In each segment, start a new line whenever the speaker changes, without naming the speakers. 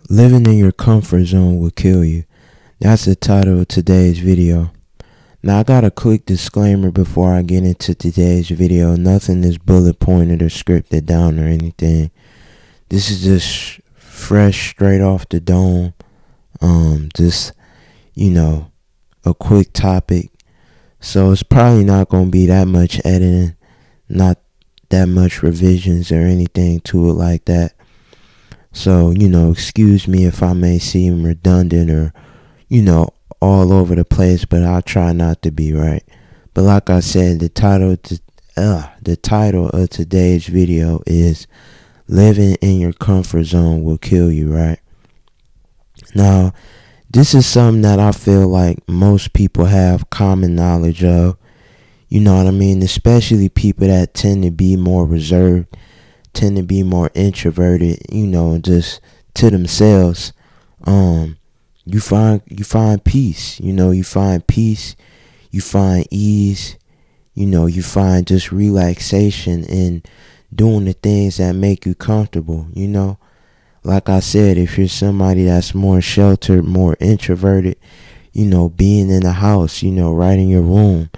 Living in your comfort zone will kill you. That's the title of today's video. Now I got a quick disclaimer before I get into today's video. Nothing is bullet pointed or scripted down or anything. This is just fresh, straight off the dome. Just, a quick topic. So it's probably not going to be that much editing, not that much revisions or anything to it like that. So, excuse me if I may seem redundant or, all over the place, but I'll try not to be, right? But like I said, the title of today's video is Living in Your Comfort Zone Will Kill You, right? Now, this is something that I feel like most people have common knowledge of. You know what I mean? Especially people that tend to be more reserved, tend to be more introverted, just to themselves. You find peace, you find peace, you find ease, you find just relaxation in doing the things that make you comfortable, Like I said, if you're somebody that's more sheltered, more introverted, being in the house, right in your room,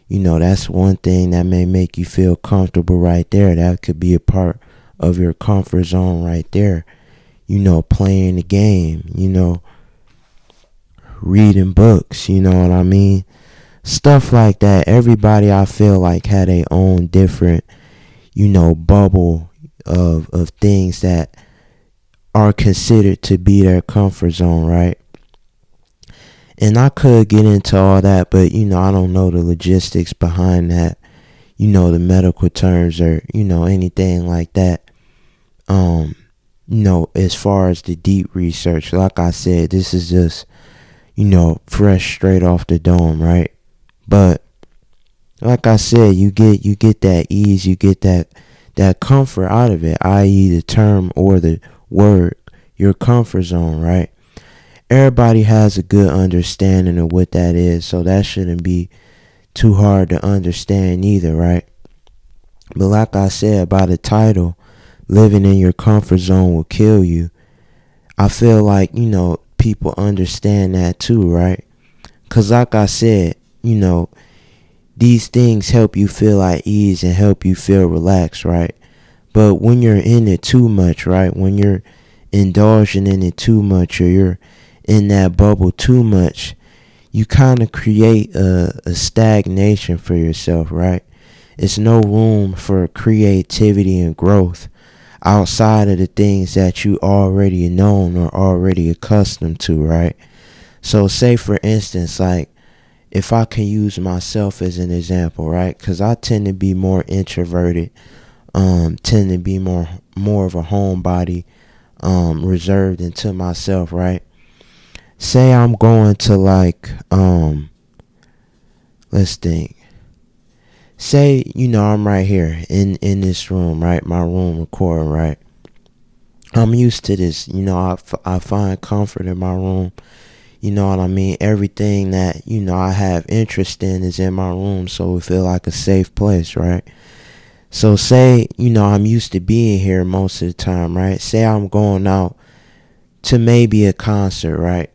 that's one thing that may make you feel comfortable right there. That could be a part of your comfort zone right there. Playing the game, reading books, you know what I mean? Stuff like that. Everybody, I feel like, had their own different, bubble of things that are considered to be their comfort zone, right? And I could get into all that, but, I don't know the logistics behind that, the medical terms or, anything like that. As far as the deep research, like I said, this is just, fresh straight off the dome, right? But like I said, you get that ease, you get that comfort out of it, i.e. the term or the word, your comfort zone, right? Everybody has a good understanding of what that is, so that shouldn't be too hard to understand either, right? But like I said, by the title, Living in Your Comfort Zone Will Kill You, I feel like, people understand that too, right? Because like I said, these things help you feel at ease and help you feel relaxed, right? But when you're in it too much, right? When you're indulging in it too much or you're in that bubble too much, you kind of create a stagnation for yourself, right? It's no room for creativity and growth outside of the things that you already known or already accustomed to, right? So say for instance, like if I can use myself as an example, right? Because I tend to be more introverted, tend to be more of a homebody, reserved into myself, right? Say I'm going to let's think. Say, I'm right here in this room, right? My room recording, right? I'm used to this, I find comfort in my room. You know what I mean? Everything that, I have interest in is in my room, so it feel like a safe place, right? So say, I'm used to being here most of the time, right? Say I'm going out to maybe a concert, right?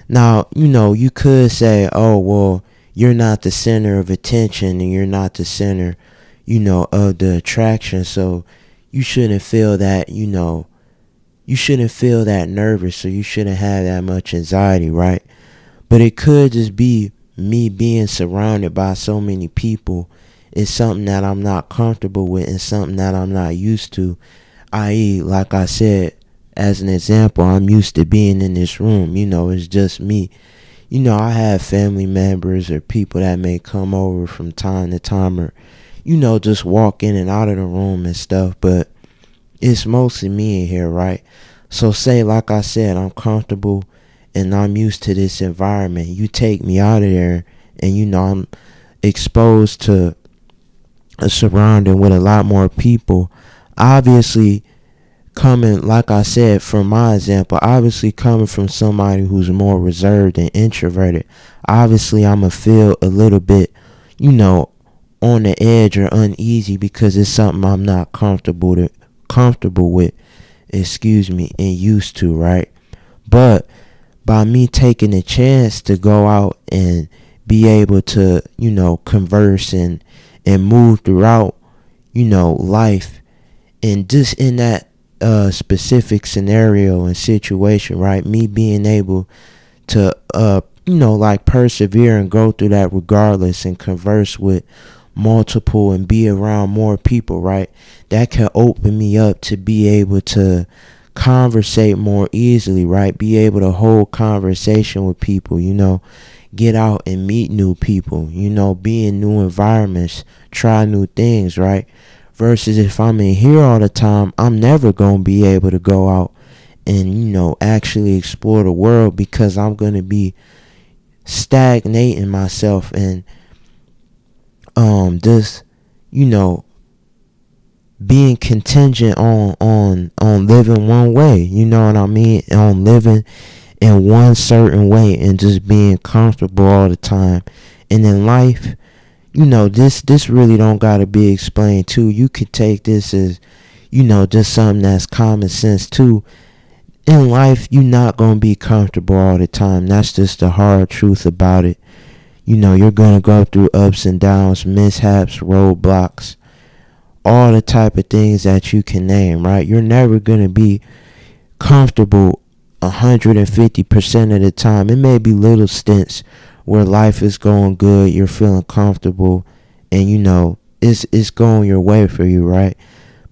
Now, you could say, oh, well, you're not the center of attention and you're not the center, of the attraction. So you shouldn't feel that, you shouldn't feel that nervous or you shouldn't have that much anxiety, right? But it could just be me being surrounded by so many people is something that I'm not comfortable with and something that I'm not used to. I.e., like I said, as an example, I'm used to being in this room, it's just me. I have family members or people that may come over from time to time or, just walk in and out of the room and stuff, but it's mostly me in here, right? So say, like I said, I'm comfortable and I'm used to this environment. You take me out of there and, I'm exposed to a surrounding with a lot more people. Obviously, coming, like I said, from my example, obviously coming from somebody who's more reserved and introverted, obviously I'm going to feel a little bit, on the edge or uneasy because it's something I'm not comfortable with, and used to, right? But by me taking a chance to go out and be able to, converse and move throughout, life, and just in that specific scenario and situation, right? Me being able to, like persevere and go through that regardless and converse with multiple and be around more people, right? That can open me up to be able to conversate more easily, right? Be able to hold conversation with people, get out and meet new people, be in new environments, try new things, right? Versus if I'm in here all the time, I'm never going to be able to go out and, actually explore the world because I'm going to be stagnating myself and just, being contingent on living one way, you know what I mean? On living in one certain way and just being comfortable all the time. And in life, this really don't gotta be explained too. You could take this as, just something that's common sense too. In life, you're not gonna be comfortable all the time. That's just the hard truth about it. You're gonna go through ups and downs, mishaps, roadblocks, all the type of things that you can name, right? You're never gonna be comfortable 150% of the time. It may be little stints where life is going good, you're feeling comfortable, and it's going your way for you, right?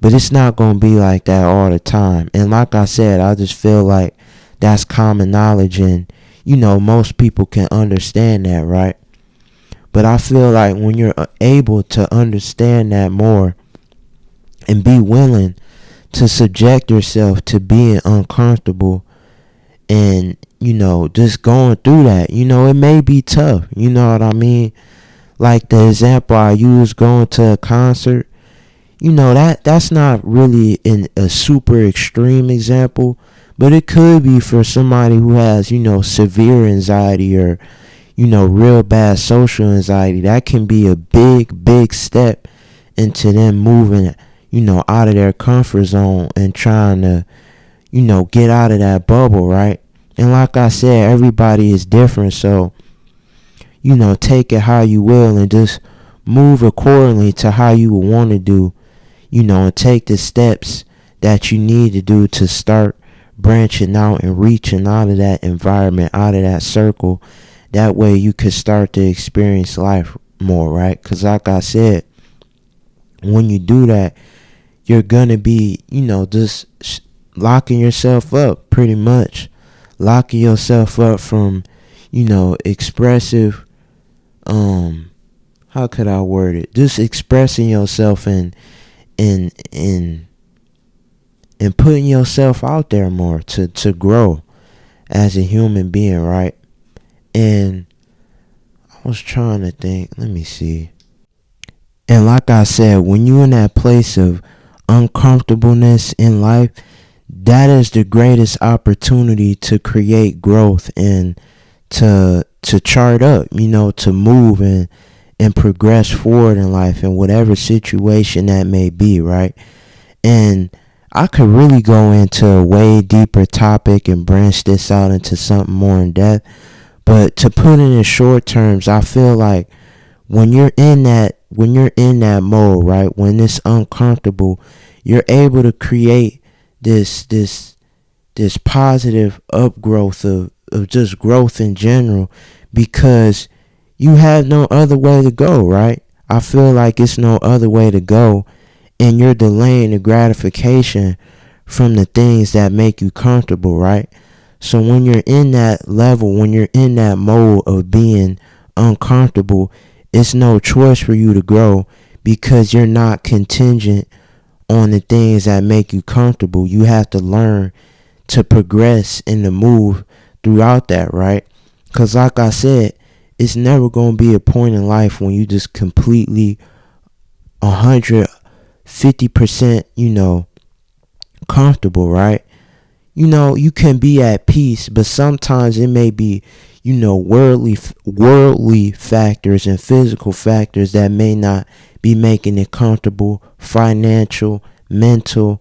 But it's not going to be like that all the time. And like I said, I just feel like that's common knowledge, and most people can understand that, right? But I feel like when you're able to understand that more and be willing to subject yourself to being uncomfortable and just going through that, it may be tough, you know what I mean? Like the example I use, going to a concert, that's not really a super extreme example, but it could be for somebody who has severe anxiety or real bad social anxiety. That can be a big step into them moving out of their comfort zone and trying to get out of that bubble, right? And like I said, everybody is different, so take it how you will and just move accordingly to how you would want to do, and take the steps that you need to do to start branching out and reaching out of that environment, out of that circle. That way you could start to experience life more, right? Because like I said, when you do that, you're gonna be, just locking yourself up, pretty much locking yourself up from, expressive, how could I word it? Just expressing yourself and putting yourself out there more to grow as a human being, right? And I was trying to think, let me see. And like I said, when you're in that place of uncomfortableness in life, that is the greatest opportunity to create growth and to chart up, to move and progress forward in life in whatever situation that may be, right? And I could really go into a way deeper topic and branch this out into something more in depth, but to put it in short terms, I feel like when you're in that mode, right, when it's uncomfortable, you're able to create this positive upgrowth of just growth in general, because you have no other way to go, right? I feel like it's no other way to go, and you're delaying the gratification from the things that make you comfortable, right? So when you're in that level, when you're in that mode of being uncomfortable, it's no choice for you to grow because you're not contingent on the things that make you comfortable. You have to learn to progress and to move throughout that, right? Because like I said, it's never going to be a point in life when you just completely 150%, comfortable, right? You can be at peace, but sometimes it may be, worldly factors and physical factors that may not be making it comfortable, financial, mental,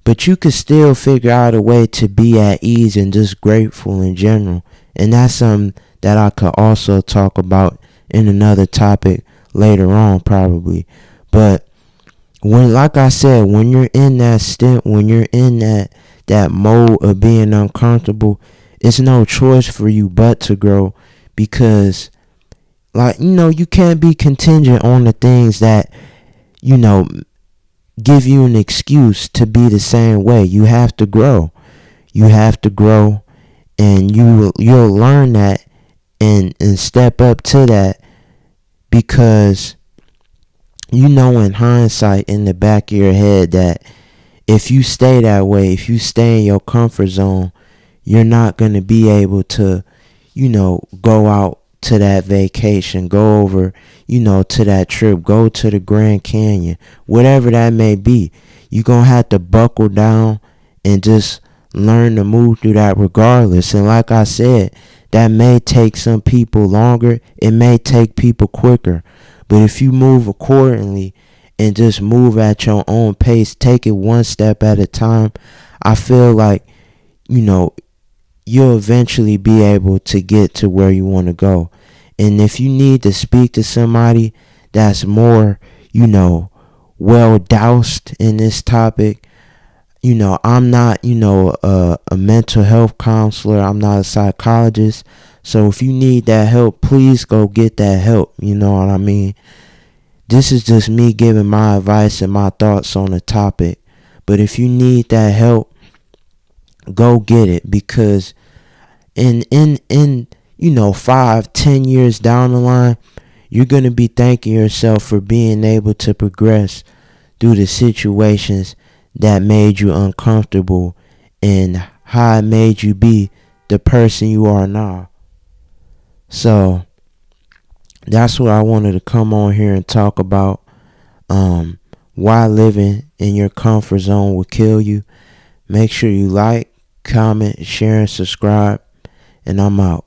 But you could still figure out a way to be at ease and just grateful in general. And that's something that I could also talk about in another topic later on, probably. But when, like I said, when you're in that stint, when you're in that mode of being uncomfortable, it's no choice for you but to grow, because, like, you can't be contingent on the things that, you know, give you an excuse to be the same way. You have to grow. You have to grow, and you'll learn that and step up to that, because you know in hindsight, in the back of your head, that if you stay that way, if you stay in your comfort zone, you're not going to be able to, go out to that vacation, go over, to that trip, go to the Grand Canyon, whatever that may be. You're going to have to buckle down and just learn to move through that regardless. And like I said, that may take some people longer. It may take people quicker. But if you move accordingly and just move at your own pace, take it one step at a time, I feel like, you'll eventually be able to get to where you want to go. And if you need to speak to somebody that's more, well doused in this topic, I'm not, a mental health counselor. I'm not a psychologist. So if you need that help, please go get that help. You know what I mean? This is just me giving my advice and my thoughts on the topic. But if you need that help, go get it, because in 5-10 years down the line, you're going to be thanking yourself for being able to progress through the situations that made you uncomfortable and how it made you be the person you are now. So that's what I wanted to come on here and talk about. Why living in your comfort zone will kill you. Make sure you like, comment, share, and subscribe. And I'm out.